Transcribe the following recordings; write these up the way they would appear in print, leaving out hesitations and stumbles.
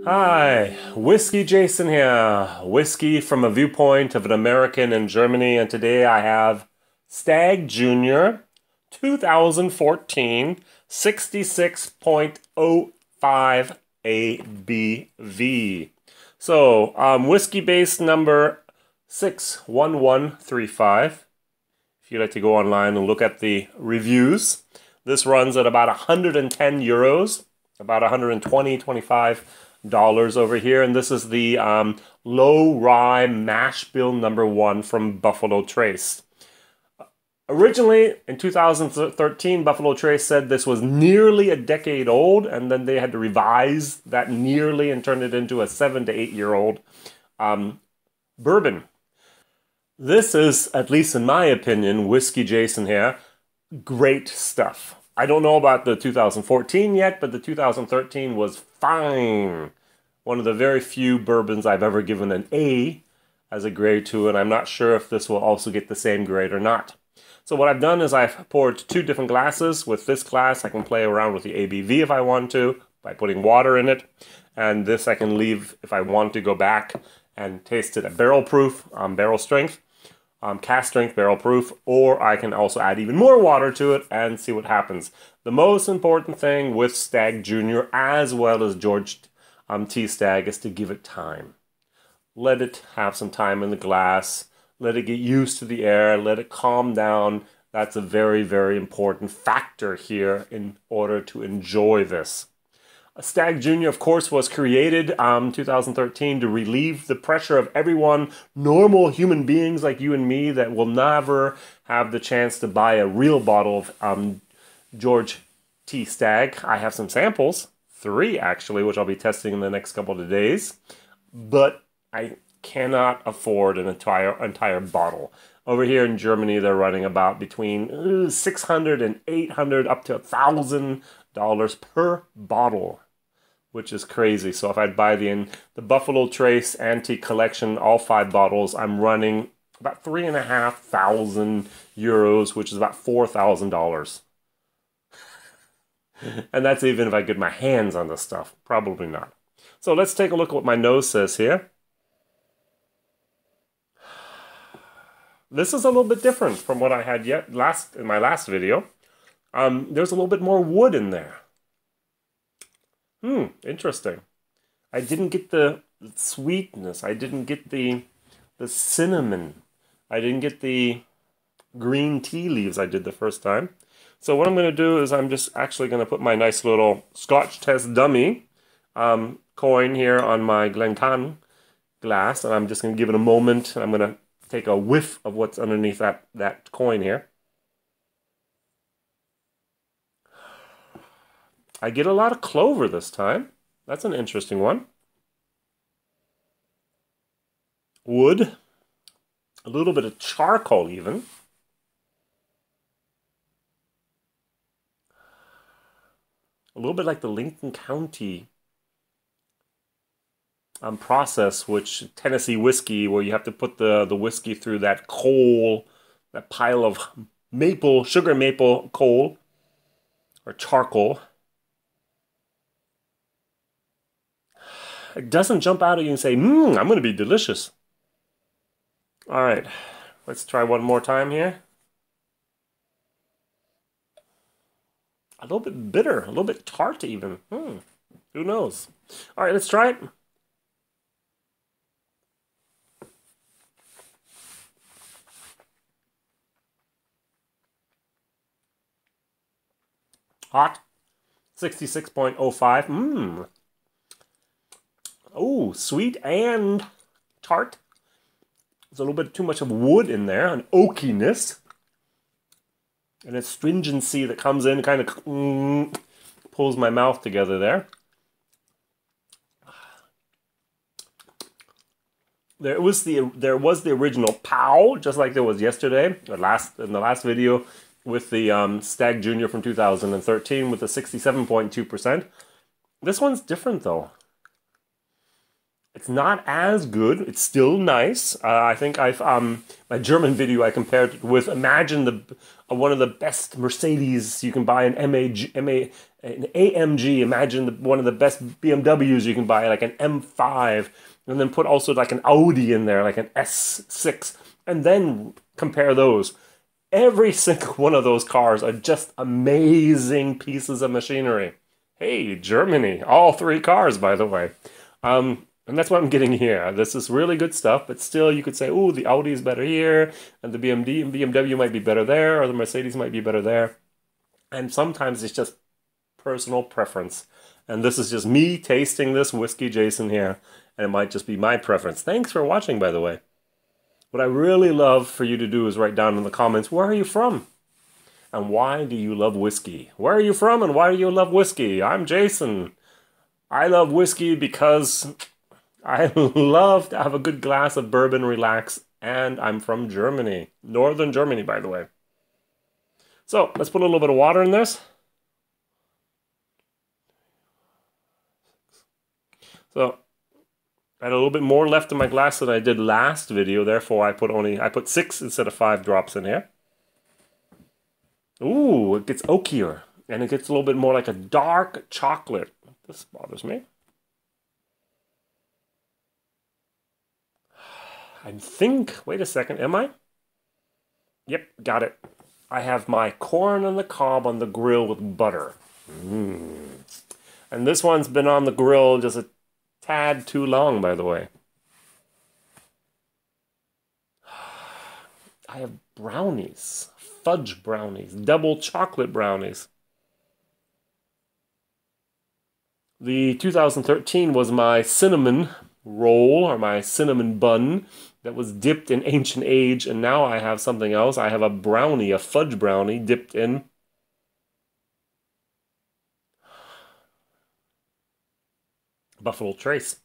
Hi, Whiskey Jason here. Whiskey from a viewpoint of an American in Germany, and today I have Stagg Jr. 2014 66.05 ABV. So, whiskey base number 61135. If you'd like to go online and look at the reviews, this runs at about 110 euros, about 120-25 over here, and this is the low rye mash bill number 1 from Buffalo Trace. Originally in 2013, Buffalo Trace said this was nearly a decade old, and then they had to revise that nearly and turn it into a 7 to 8 year old bourbon. This is, at least in my opinion, Whiskey Jason here, great stuff. I don't know about the 2014 yet, but the 2013 was fine. One of the very few bourbons I've ever given an A as a grade to, and I'm not sure if this will also get the same grade or not. So what I've done is I've poured 2 different glasses. With this glass, I can play around with the ABV if I want to, by putting water in it. And this I can leave if I want to go back and taste it at barrel proof, barrel strength. Cask strength, barrel proof, or I can also add even more water to it and see what happens. The most important thing with Stagg Jr. as well as George T. Stagg is to give it time. Let it have some time in the glass. Let it get used to the air. Let it calm down. That's a very, very important factor here in order to enjoy this. Stagg Jr., of course, was created 2013 to relieve the pressure of everyone, normal human beings like you and me that will never have the chance to buy a real bottle of George T. Stagg. I have some samples, 3 actually, which I'll be testing in the next couple of days, but I cannot afford an entire bottle. Over here in Germany, they're running about between $600 and $800 up to $1,000 per bottle, which is crazy. So if I'd buy the Buffalo Trace Antique Collection, all 5 bottles, I'm running about 3,500 euros, which is about $4,000. And that's even if I get my hands on this stuff. Probably not. So let's take a look at what my nose says here. This is a little bit different from what I had in my last video. There's a little bit more wood in there. Interesting. I didn't get the sweetness. I didn't get the cinnamon. I didn't get the green tea leaves I did the first time. So what I'm going to do is I'm just actually going to put my nice little Scotch test dummy coin here on my Glencairn glass, and I'm just going to give it a moment. I'm going to take a whiff of what's underneath that coin here. I get a lot of clover this time. That's an interesting one. Wood. A little bit of charcoal even. A little bit like the Lincoln County process, which Tennessee whiskey, where you have to put the whiskey through that coal, that pile of sugar maple coal, or charcoal. It doesn't jump out at you and say, I'm going to be delicious. All right, let's try one more time here. A little bit bitter, a little bit tart even. Who knows? All right, let's try it. Hot, 66.05. Oh, sweet and tart. There's a little bit too much of wood in there, an oakiness. And a stringency that comes in, kind of pulls my mouth together there. There was the original pow, just like there was yesterday, in the last video, with the Stagg Jr. from 2013 with the 67.2%. This one's different though. It's not as good. It's still nice. I think I've my German video I compared it with. Imagine the one of the best Mercedes you can buy, an an AMG. Imagine one of the best BMWs you can buy, like an M5, and then put also like an Audi in there, like an S6, and then compare those. Every single one of those cars are just amazing pieces of machinery. Hey, Germany! All three cars, by the way. And that's what I'm getting here. This is really good stuff, but still you could say, oh, the Audi is better here, and the BMW might be better there, or the Mercedes might be better there. And sometimes it's just personal preference. And this is just me tasting this Whiskey Jason here, and it might just be my preference. Thanks for watching, by the way. What I really love for you to do is write down in the comments, where are you from? And why do you love whiskey? Where are you from and why do you love whiskey? I'm Jason. I love whiskey because I love to have a good glass of bourbon, relax, and I'm from Germany. Northern Germany, by the way. So, let's put a little bit of water in this. So, I had a little bit more left in my glass than I did last video, therefore I put 6 instead of 5 drops in here. Ooh, it gets oakier, and it gets a little bit more like a dark chocolate. This bothers me. I think, wait a second, am I? Yep, got it. I have my corn on the cob on the grill with butter. And this one's been on the grill just a tad too long, by the way. I have brownies, fudge brownies, double chocolate brownies. The 2013 was my cinnamon roll, or my cinnamon bun, that was dipped in ancient age, and now I have something else. I have a brownie, a fudge brownie, dipped in Buffalo Trace.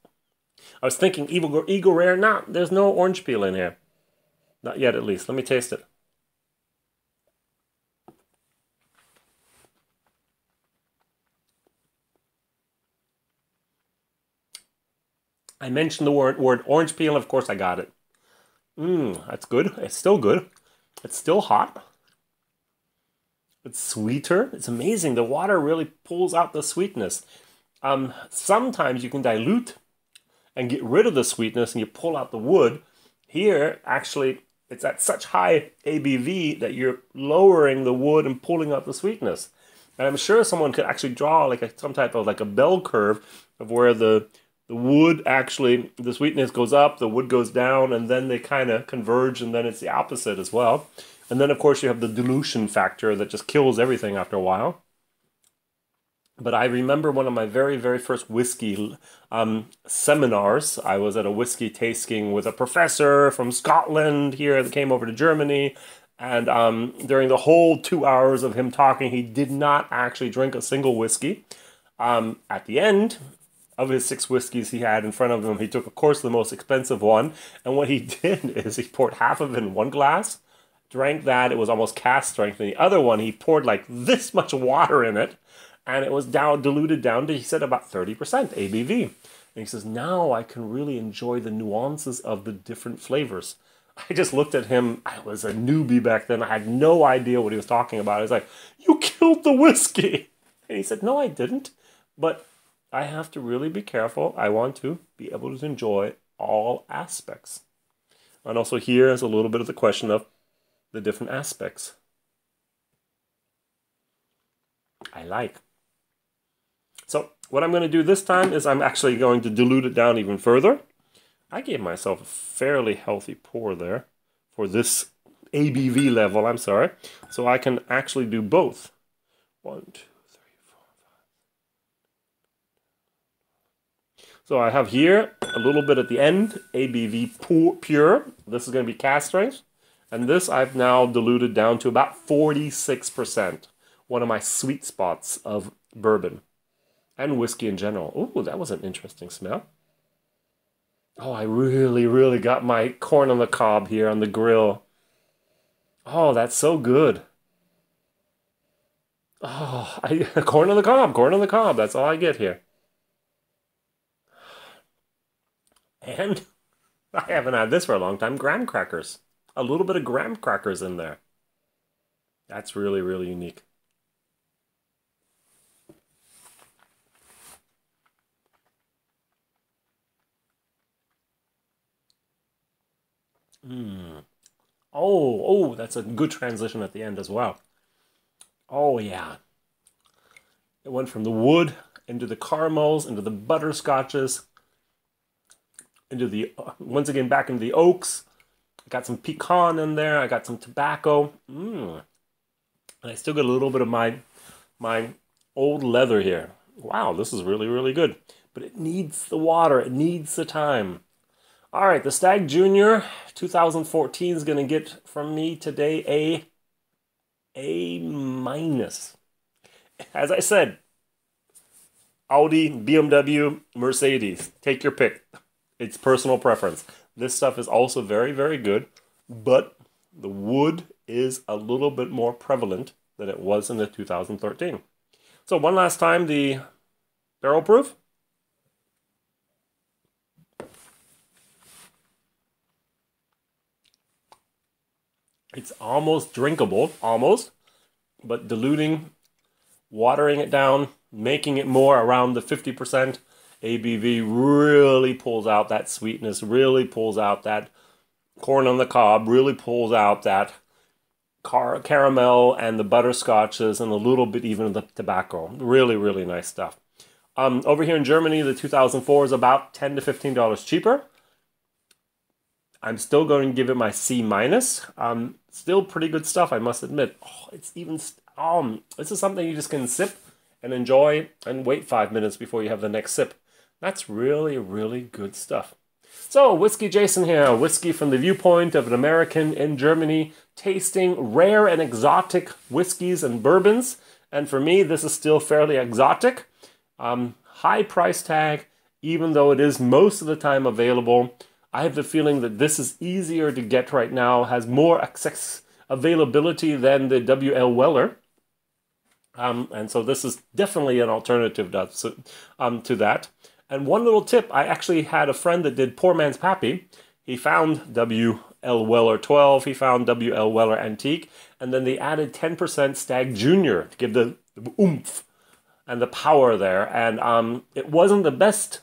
I was thinking Eagle Rare. Nah, there's no orange peel in here. Not yet, at least. Let me taste it. I mentioned the word orange peel, and of course I got it. That's good. It's still good. It's still hot. It's sweeter. It's amazing. The water really pulls out the sweetness. Sometimes you can dilute and get rid of the sweetness and you pull out the wood. Here, actually, it's at such high ABV that you're lowering the wood and pulling out the sweetness. And I'm sure someone could actually draw like some type of like a bell curve of where the wood actually, the sweetness goes up, the wood goes down, and then they kind of converge, and then it's the opposite as well. And then, of course, you have the dilution factor that just kills everything after a while. But I remember one of my very, very first whiskey seminars. I was at a whiskey tasting with a professor from Scotland here that came over to Germany. And during the whole 2 hours of him talking, he did not actually drink a single whiskey. At the end of his 6 whiskeys he had in front of him, he took, of course, the most expensive one. And what he did is he poured half of it in one glass, drank that. It was almost cask strength. And the other one, he poured like this much water in it. And it was diluted down to, he said, about 30% ABV. And he says, now I can really enjoy the nuances of the different flavors. I just looked at him. I was a newbie back then. I had no idea what he was talking about. I was like, you killed the whiskey. And he said, no, I didn't. But I have to really be careful. I want to be able to enjoy all aspects. And also here is a little bit of the question of the different aspects I like. So what I'm going to do this time is I'm actually going to dilute it down even further. I gave myself a fairly healthy pour there for this ABV level, I'm sorry. So I can actually do both. 1, 2, 3, 4, 5. So I have here a little bit at the end, ABV pure. This is going to be cask strength. And this I've now diluted down to about 46%. One of my sweet spots of bourbon and whiskey in general. Ooh, that was an interesting smell. Oh, I really, really got my corn on the cob here on the grill. Oh, that's so good. Oh, corn on the cob, corn on the cob. That's all I get here. And I haven't had this for a long time, graham crackers. A little bit of graham crackers in there. That's really, really unique. Mm. Oh, that's a good transition at the end as well. Oh, yeah. It went from the wood into the caramels, into the butterscotches, into the, once again, back into the oaks. I got some pecan in there. I got some tobacco. And I still got a little bit of my old leather here. Wow, this is really, really good. But it needs the water. It needs the time. All right, the Stagg Jr. 2014 is going to get from me today A minus. As I said, Audi, BMW, Mercedes. Take your pick. It's personal preference. This stuff is also very, very good, but the wood is a little bit more prevalent than it was in the 2013. So one last time, the barrel proof. It's almost drinkable, almost, but diluting, watering it down, making it more around the 50% ABV really pulls out that sweetness, really pulls out that corn on the cob, really pulls out that caramel and the butterscotches and a little bit even of the tobacco. Really, really nice stuff. Over here in Germany, the 2004 is about $10 to $15 cheaper. I'm still going to give it my C minus. Still pretty good stuff, I must admit. Oh, it's even this is something you just can sip and enjoy and wait 5 minutes before you have the next sip. That's really, really good stuff. So, WhiskyJason here, whiskey from the viewpoint of an American in Germany, tasting rare and exotic whiskeys and bourbons. And for me, this is still fairly exotic. High price tag, even though it is most of the time available. I have the feeling that this is easier to get right now, has more access availability than the W.L. Weller. And so this is definitely an alternative to that. And one little tip, I actually had a friend that did Poor Man's Pappy. He found W.L. Weller 12, he found W.L. Weller Antique, and then they added 10% Stagg Jr. to give the oomph and the power there. And it wasn't the best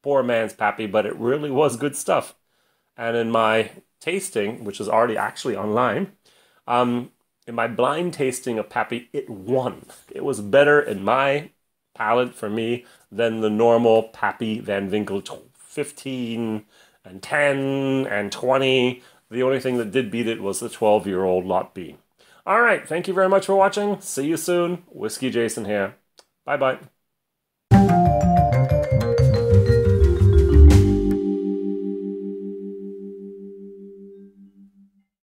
Poor Man's Pappy, but it really was good stuff. And in my tasting, which is already actually online, in my blind tasting of Pappy, it won. It was better in my palate for me than the normal Pappy Van Winkle 15 and 10 and 20. The only thing that did beat it was the 12-year-old Lot B. All right, thank you very much for watching. See you soon. WhiskyJason here. Bye-bye.